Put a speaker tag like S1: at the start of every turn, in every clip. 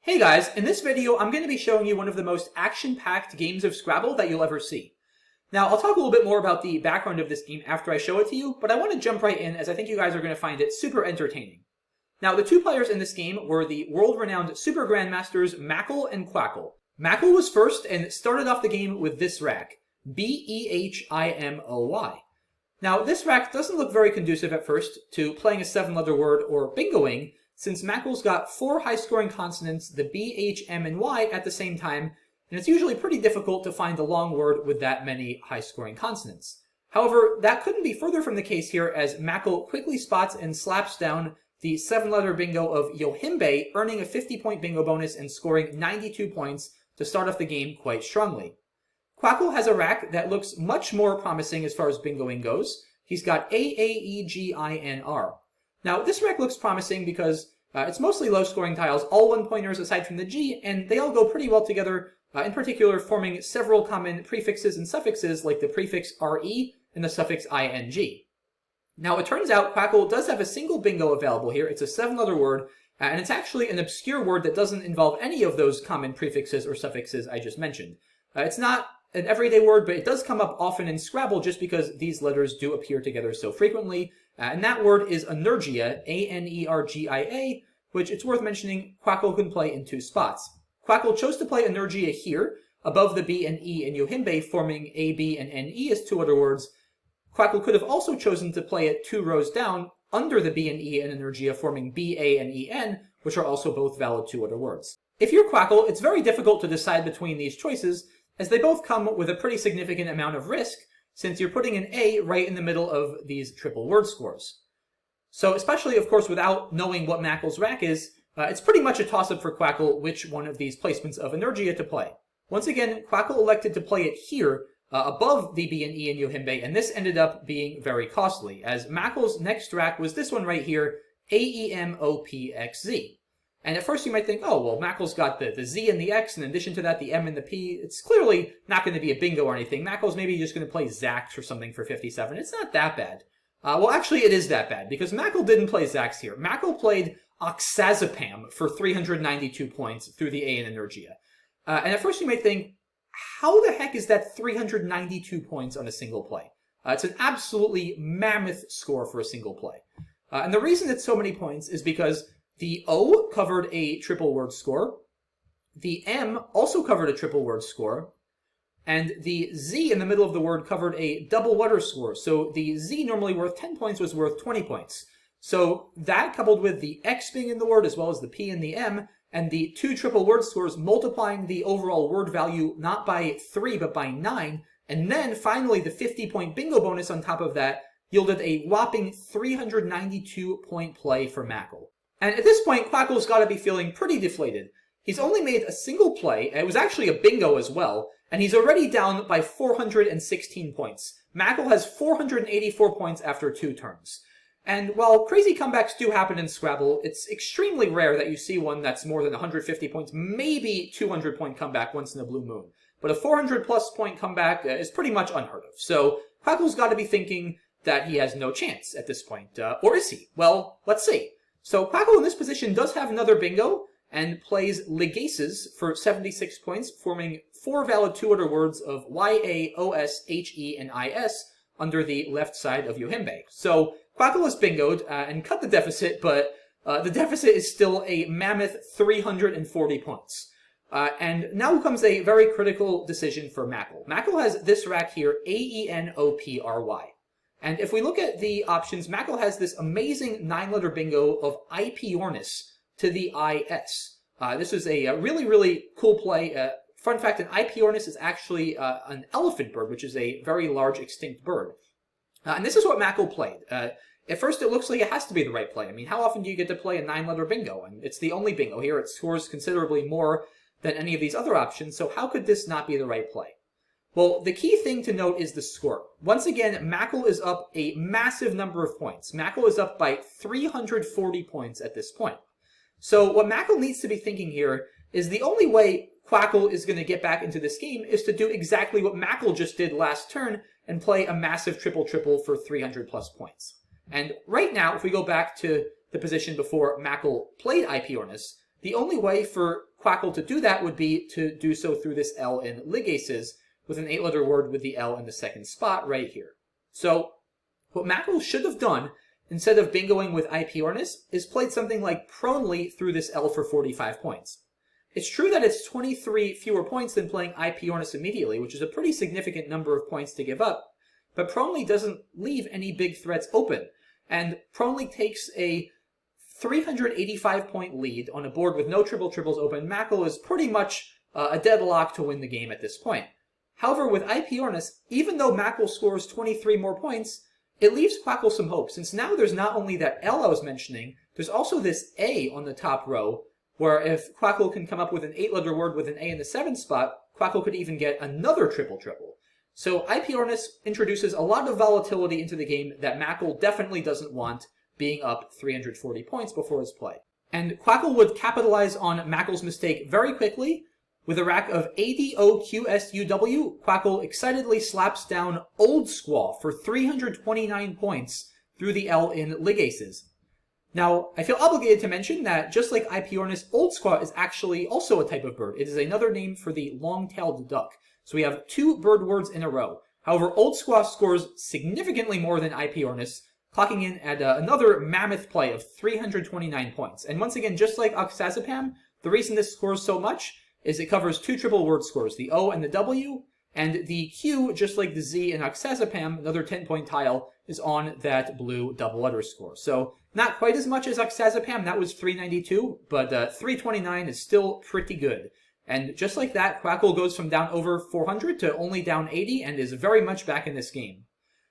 S1: Hey guys, in this video I'm going to be showing you one of the most action-packed games of Scrabble that you'll ever see. Now, I'll talk a little bit more about the background of this game after I show it to you, but I want to jump right in as I think you guys are going to find it super entertaining. Now, the two players in this game were the world-renowned super grandmasters Mackle and Quackle. Mackle was first and started off the game with this rack, B-E-H-I-M-O-Y. Now, this rack doesn't look very conducive at first to playing a seven-letter word or bingoing, since Mackle's got four high-scoring consonants, the B, H, M, and Y, at the same time, and it's usually pretty difficult to find a long word with that many high-scoring consonants. However, that couldn't be further from the case here, as Mackle quickly spots and slaps down the seven-letter bingo of Yohimbe, earning a 50-point bingo bonus and scoring 92 points to start off the game quite strongly. Quackle has a rack that looks much more promising as far as bingoing goes. He's got A-A-E-G-I-N-R. Now, this rack looks promising because it's mostly low-scoring tiles, all one-pointers aside from the G, and they all go pretty well together, in particular forming several common prefixes and suffixes like the prefix RE and the suffix ING. Now, it turns out Quackle does have a single bingo available here. It's a seven-letter word, and it's actually an obscure word that doesn't involve any of those common prefixes or suffixes I just mentioned. It's not an everyday word, but it does come up often in Scrabble just because these letters do appear together so frequently. And that word is energia, A-N-E-R-G-I-A, which it's worth mentioning Quackle can play in two spots. Quackle chose to play energia here, above the B and E in Yohimbe, forming A, B, and N-E as two other words. Quackle could have also chosen to play it two rows down, under the B and E in energia, forming B, A, and E-N, which are also both valid two other words. If you're Quackle, it's very difficult to decide between these choices, as they both come with a pretty significant amount of risk, since you're putting an A right in the middle of these triple word scores. So especially, of course, without knowing what Mackle's rack is, it's pretty much a toss-up for Quackle which one of these placements of energia to play. Once again, Quackle elected to play it here, above the B and E in Yohimbe, and this ended up being very costly, as Mackle's next rack was this one right here, A-E-M-O-P-X-Z. And at first you might think, oh, well, Mackle's got the Z and the X, in addition to that, the M and the P. It's clearly not going to be a bingo or anything. Mackle's maybe just going to play Zax or something for 57. It's not that bad. Well, actually, it is that bad, because Mackle didn't play Zax here. Mackle played Oxazepam for 392 points through the A in Energia. And at first you might think, how the heck is that 392 points on a single play? It's an absolutely mammoth score for a single play. And the reason it's so many points is because the O covered a triple word score, the M also covered a triple word score, and the Z in the middle of the word covered a double letter score. So the Z normally worth 10 points was worth 20 points. So that coupled with the X being in the word as well as the P and the M, and the two triple word scores multiplying the overall word value not by 3 but by 9, and then finally the 50-point bingo bonus on top of that yielded a whopping 392-point play for Mackle. And at this point, Quackle's got to be feeling pretty deflated. He's only made a single play, and it was actually a bingo as well, and he's already down by 416 points. Mackle has 484 points after two turns. And while crazy comebacks do happen in Scrabble, it's extremely rare that you see one that's more than 150 points, maybe 200-point comeback once in a blue moon. But a 400-plus point comeback is pretty much unheard of. So Quackle's got to be thinking that he has no chance at this point. Or is he? Well, let's see. So Quackle in this position does have another bingo and plays Legaces for 76 points, forming four valid two-order words of Y-A-O-S-H-E and I-S under the left side of Yohimbe. So Quackle has bingoed and cut the deficit, but the deficit is still a mammoth 340 points. And now comes a very critical decision for Mackle. Mackle has this rack here, A-E-N-O-P-R-Y. And if we look at the options, Mackle has this amazing 9-letter bingo of Ipiornis to the I-S. This is a really, really cool play. Fun fact, an Ipiornis is actually an elephant bird, which is a very large extinct bird. And this is what Mackle played. At first, it looks like it has to be the right play. I mean, how often do you get to play a 9-letter bingo? And it's the only bingo here. It scores considerably more than any of these other options, so how could this not be the right play? Well, the key thing to note is the score. Once again, Mackle is up a massive number of points. Mackle is up by 340 points at this point. So what Mackle needs to be thinking here is the only way Quackle is going to get back into this game is to do exactly what Mackle just did last turn and play a massive triple-triple for 300-plus points. And right now, if we go back to the position before Mackle played Ipiornis, The only way for Quackle to do that would be to do so through this L in ligases with an 8-letter word with the L in the second spot right here. So what Mackle should have done, instead of bingoing with IPornis, is played something like Pronely through this L for 45 points. It's true that it's 23 fewer points than playing IPornis immediately, which is a pretty significant number of points to give up, but Pronely doesn't leave any big threats open, and Pronely takes a 385-point lead on a board with no triple triples open. Mackle is pretty much a deadlock to win the game at this point. However, with IPornis, even though Mackle scores 23 more points, it leaves Quackle some hope, since now there's not only that L I was mentioning, there's also this A on the top row, where if Quackle can come up with an 8-letter word with an A in the 7th spot, Quackle could even get another triple-triple. So IPornis introduces a lot of volatility into the game that Mackle definitely doesn't want, being up 340 points before his play. And Quackle would capitalize on Mackle's mistake very quickly. With a rack of ADOQSUW, Quackle excitedly slaps down Old Squaw for 329 points through the L in ligases. Now, I feel obligated to mention that just like IPornis, Old Squaw is actually also a type of bird. It is another name for the long-tailed duck. So we have 2 bird words in a row. However, Old Squaw scores significantly more than IPornis, clocking in at another mammoth play of 329 points. And once again, just like Oxazepam, the reason this scores so much is it covers 2 triple word scores, the O and the W, and the Q, just like the Z in Oxazepam, another 10-point tile, is on that blue double letter score. So not quite as much as Oxazepam, that was 392, but 329 is still pretty good. And just like that, Quackle goes from down over 400 to only down 80 and is very much back in this game.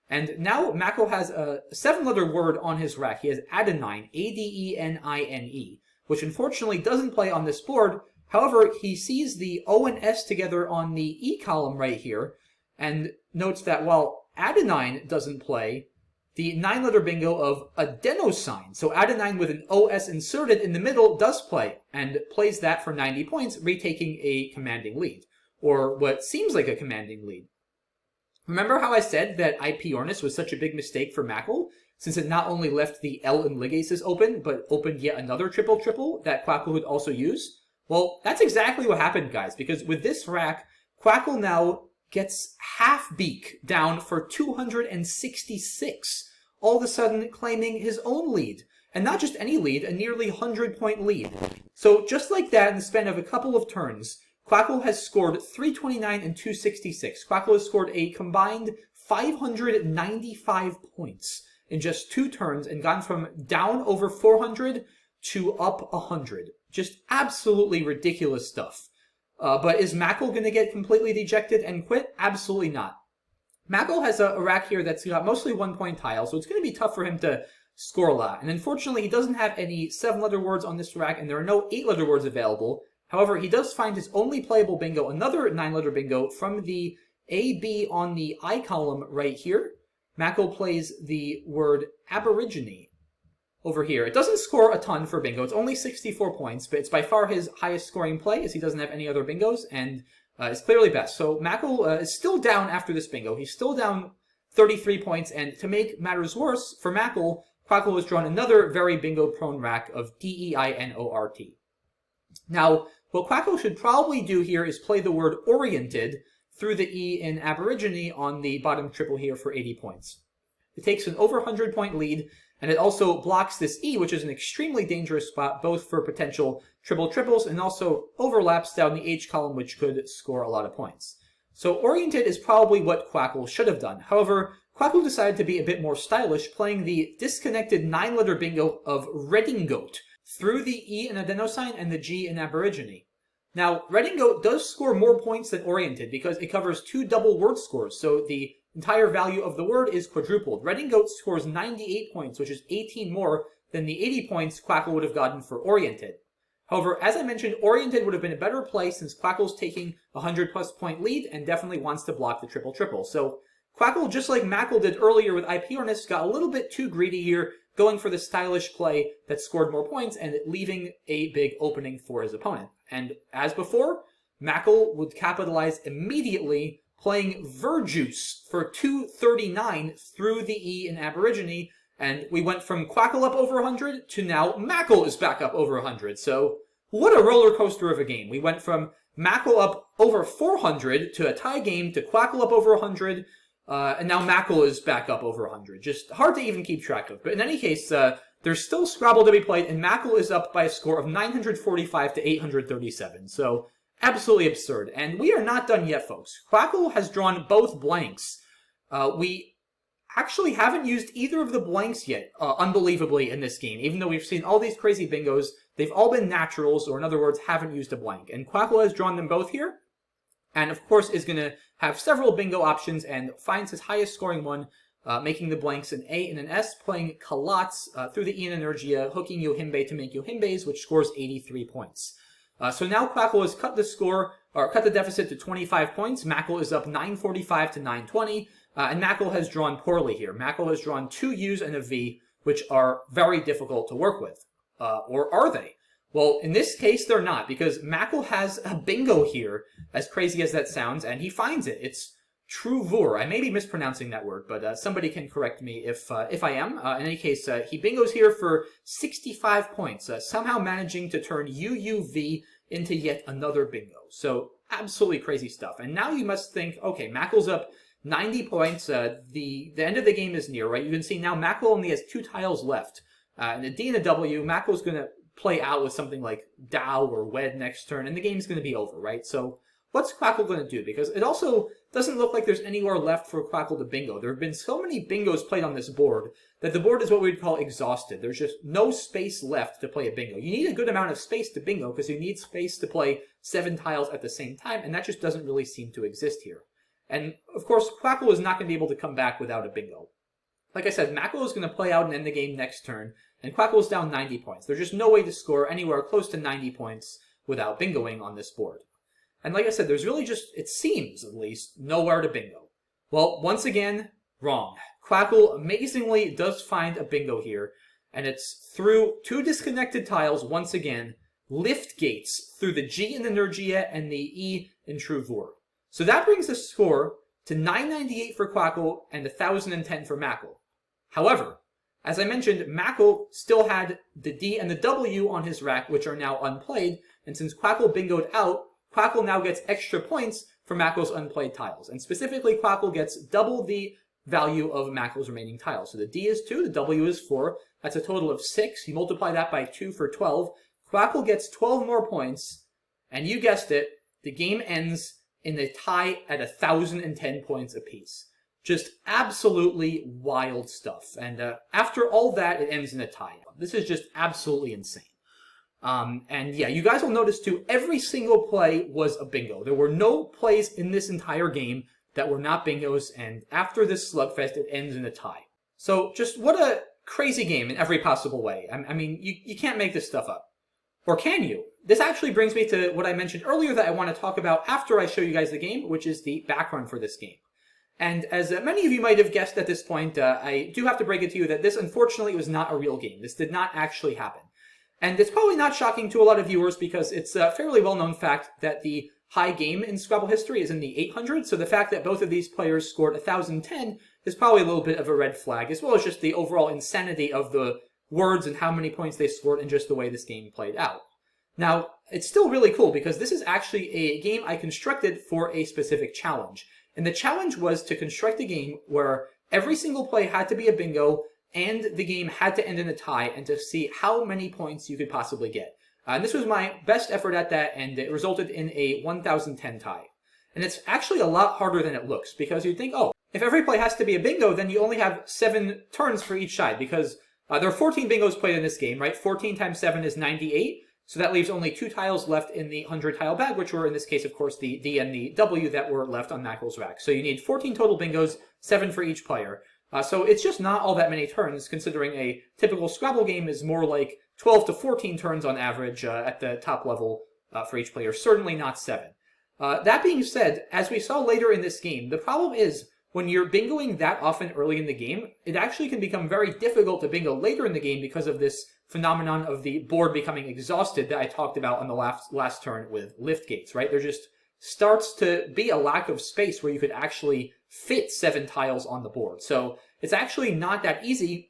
S1: And now Mackle has a 7-letter word on his rack. He has adenine, A-D-E-N-I-N-E, which unfortunately doesn't play on this board. However, he sees the O and S together on the E column right here, and notes that while adenine doesn't play, the 9-letter bingo of adenosine, so adenine with an OS inserted in the middle, does play, and plays that for 90 points, retaking a commanding lead, or what seems like a commanding lead. Remember how I said that IPornis was such a big mistake for Mackle, since it not only left the L in ligases open, but opened yet another triple-triple that Quackle would also use? Well, that's exactly what happened, guys, because with this rack, Quackle now gets half beak down for 266, all of a sudden claiming his own lead. And not just any lead, a nearly 100-point lead. So just like that, in the span of a couple of turns, Quackle has scored 329 and 266. Quackle has scored a combined 595 points in just 2 turns and gone from down over 400 to up 100. Just absolutely ridiculous stuff. But is Mackle going to get completely dejected and quit? Absolutely not. Mackle has a rack here that's got mostly 1-point tiles, so it's going to be tough for him to score a lot. And unfortunately, he doesn't have any 7-letter words on this rack, and there are no 8-letter words available. However, he does find his only playable bingo, another 9-letter bingo, from the AB on the I column right here. Mackle plays the word aborigine over here. It doesn't score a ton for bingo. It's only 64 points, but it's by far his highest scoring play, as he doesn't have any other bingos, and is clearly best. So Mackle is still down after this bingo. He's still down 33 points, and to make matters worse, for Mackle, Quackle has drawn another very bingo-prone rack of D-E-I-N-O-R-T. Now, what Quackle should probably do here is play the word oriented through the E in aborigine on the bottom triple here for 80 points. It takes an over 100-point lead, and it also blocks this E, which is an extremely dangerous spot, both for potential triple-triples and also overlaps down the H column, which could score a lot of points. So oriented is probably what Quackle should have done. However, Quackle decided to be a bit more stylish, playing the disconnected 9-letter bingo of redingote through the E in adenosine and the G in aborigine. Now, redingote does score more points than oriented because it covers 2 double word scores, so the entire value of the word is quadrupled. Redingote scores 98 points, which is 18 more than the 80 points Quackle would have gotten for oriented. However, as I mentioned, oriented would have been a better play since Quackle's taking a 100-plus point lead and definitely wants to block the triple-triple. So Quackle, just like Mackle did earlier with IPornis, got a little bit too greedy here, going for the stylish play that scored more points and leaving a big opening for his opponent. And as before, Mackle would capitalize immediately, playing Verjuice for 239 through the E in aborigine, and we went from Quackle up over 100 to now Mackle is back up over 100. So What a roller coaster of a game. We went from Mackle up over 400 to a tie game to Quackle up over 100, and now Mackle is back up over 100. Just hard to even keep track of. But in any case, there's still Scrabble to be played, and Mackle is up by a score of 945 to 837. So absolutely absurd. And we are not done yet, folks. Quackle has drawn both blanks. We actually haven't used either of the blanks yet, unbelievably, in this game. Even though we've seen all these crazy bingos, they've all been naturals, or in other words, haven't used a blank. And Quackle has drawn them both here, and of course is going to have several bingo options and finds his highest scoring one, making the blanks an A and an S, playing Kalats through the E and Energia, hooking Yohimbe to make Yohimbes, which scores 83 points. So now Quackle has cut the score, or cut the deficit to 25 points. Mackle is up 945 to 920. And Mackle has drawn poorly here. Mackle has drawn 2 U's and a V, which are very difficult to work with. Or are they? Well, in this case, they're not, because Mackle has a bingo here, as crazy as that sounds, and he finds it. It's Truvur. I may be mispronouncing that word, but somebody can correct me if I am. In any case, he bingos here for 65 points, somehow managing to turn UUV into yet another bingo. So, absolutely crazy stuff. And now you must think, okay, Mackle's up 90 points. The end of the game is near, right? You can see now Mackle only has 2 tiles left. And a D and a W, Mackle's going to play out with something like Dow or Wed next turn, and the game's going to be over, right? So what's Quackle going to do? Because it also doesn't look like there's anywhere left for Quackle to bingo. There have been so many bingos played on this board that the board is what we'd call exhausted. There's just no space left to play a bingo. You need a good amount of space to bingo because you need space to play 7 tiles at the same time, and that just doesn't really seem to exist here. And, of course, Quackle is not going to be able to come back without a bingo. Like I said, Mackle is going to play out and end the game next turn, and Quackle is down 90 points. There's just no way to score anywhere close to 90 points without bingoing on this board. And like I said, there's really just, it seems at least, nowhere to bingo. Well, once again, wrong. Quackle amazingly does find a bingo here, and it's through 2 disconnected tiles once again, lift gates through the G in Energia and the E in Truvur. So that brings the score to 998 for Quackle and 1010 for Mackle. However, as I mentioned, Mackle still had the D and the W on his rack, which are now unplayed, and since Quackle bingoed out, Quackle now gets extra points for Mackle's unplayed tiles. And specifically, Quackle gets double the value of Mackle's remaining tiles. So the D is 2, the W is 4, that's a total of 6. You multiply that by 2 for 12. Quackle gets 12 more points, and you guessed it, the game ends in a tie at 1010 points apiece. Just absolutely wild stuff. And after all that, it ends in a tie. This is just absolutely insane. And yeah, you guys will notice too, every single play was a bingo. There were no plays in this entire game that were not bingos, and after this slugfest, it ends in a tie. So just what a crazy game in every possible way. I mean, you can't make this stuff up. Or can you? This actually brings me to what I mentioned earlier that I want to talk about after I show you guys the game, which is the background for this game. And as many of you might have guessed at this point, I do have to break it to you that this unfortunately was not a real game. This did not actually happen. And it's probably not shocking to a lot of viewers because it's a fairly well-known fact that the high game in Scrabble history is in the 800s, so the fact that both of these players scored 1010 is probably a little bit of a red flag, as well as just the overall insanity of the words and how many points they scored and just the way this game played out. Now, it's still really cool because this is actually a game I constructed for a specific challenge. And the challenge was to construct a game where every single play had to be a bingo and the game had to end in a tie and to see how many points you could possibly get. And this was my best effort at that, and it resulted in a 1010 tie. And it's actually a lot harder than it looks because you'd think, oh, if every play has to be a bingo, then you only have 7 turns for each side because there are 14 bingos played in this game, right? 14 times 7 is 98. So that leaves only 2 tiles left in the 100-tile bag, which were, in this case, of course, the D and the W that were left on Mackle's rack. So you need 14 total bingos, 7 for each player. So it's just not all that many turns, considering a typical Scrabble game is more like 12 to 14 turns on average at the top level for each player, certainly not 7. That being said, as we saw later in this game, the problem is when you're bingoing that often early in the game, it actually can become very difficult to bingo later in the game because of this phenomenon of the board becoming exhausted that I talked about on the last turn with lift gates, right? There just starts to be a lack of space where you could actually fit 7 tiles on the board. So it's actually not that easy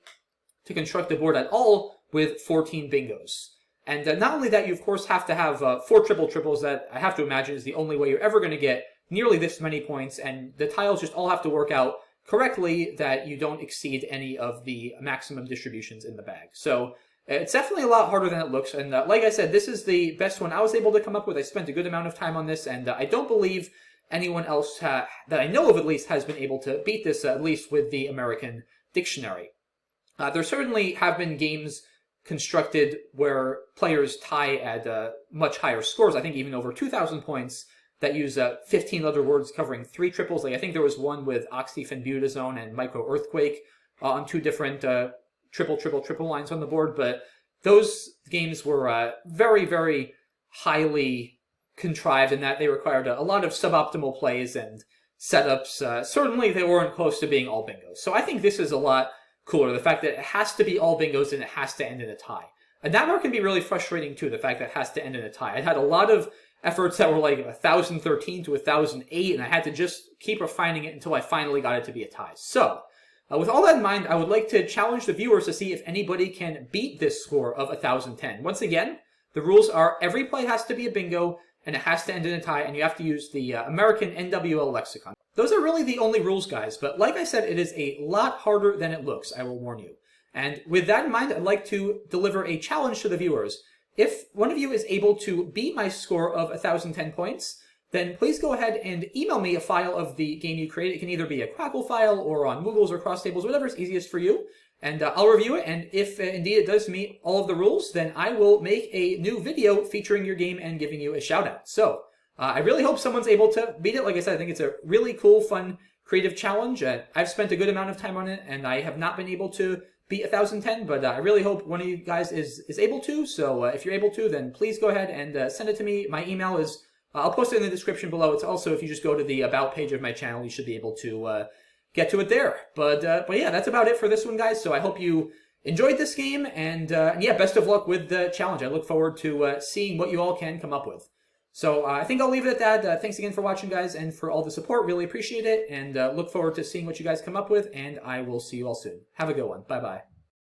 S1: to construct a board at all with 14 bingos. And not only that, you of course have to have 4 triple triples. That I have to imagine is the only way you're ever going to get nearly this many points, and the tiles just all have to work out correctly that you don't exceed any of the maximum distributions in the bag. So it's definitely a lot harder than it looks, and like I said, this is the best one I was able to come up with. I spent a good amount of time on this, and I don't believe anyone else that I know of at least has been able to beat this, at least with the American dictionary. There certainly have been games constructed where players tie at much higher scores, I think even over 2,000 points, that use 15 other words covering 3 triples. Like I think there was one with oxyphenbutazone and micro-earthquake on 2 different triple lines on the board, but those games were very, very highly contrived in that they required a lot of suboptimal plays and setups. Certainly they weren't close to being all bingos. So I think this is a lot cooler, the fact that it has to be all bingos and it has to end in a tie. And that part can be really frustrating too, the fact that it has to end in a tie. I had a lot of efforts that were like 1,013 to 1,008, and I had to just keep refining it until I finally got it to be a tie. So, with all that in mind, I would like to challenge the viewers to see if anybody can beat this score of 1,010. Once again, the rules are every play has to be a bingo, and it has to end in a tie, and you have to use the American NWL lexicon. Those are really the only rules, guys, but like I said, it is a lot harder than it looks, I will warn you. And with that in mind, I'd like to deliver a challenge to the viewers. If one of you is able to beat my score of 1,010 points, then please go ahead and email me a file of the game you created. It can either be a Quackle file or on Moogles or Cross Tables, whatever is easiest for you. And I'll review it, and if indeed it does meet all of the rules, then I will make a new video featuring your game and giving you a shout out. So, I really hope someone's able to beat it. Like I said, I think it's a really cool, fun, creative challenge. I've spent a good amount of time on it, and I have not been able to beat 1,010, but I really hope one of you guys is able to. So if you're able to, then please go ahead and send it to me. My email is, I'll post it in the description below. It's also, if you just go to the About page of my channel, you should be able to get to it there. But yeah, that's about it for this one, guys. So I hope you enjoyed this game, and yeah, best of luck with the challenge. I look forward to seeing what you all can come up with. So I think I'll leave it at that. Thanks again for watching, guys, and for all the support. Really appreciate it, and look forward to seeing what you guys come up with, and I will see you all soon. Have a good one. Bye-bye.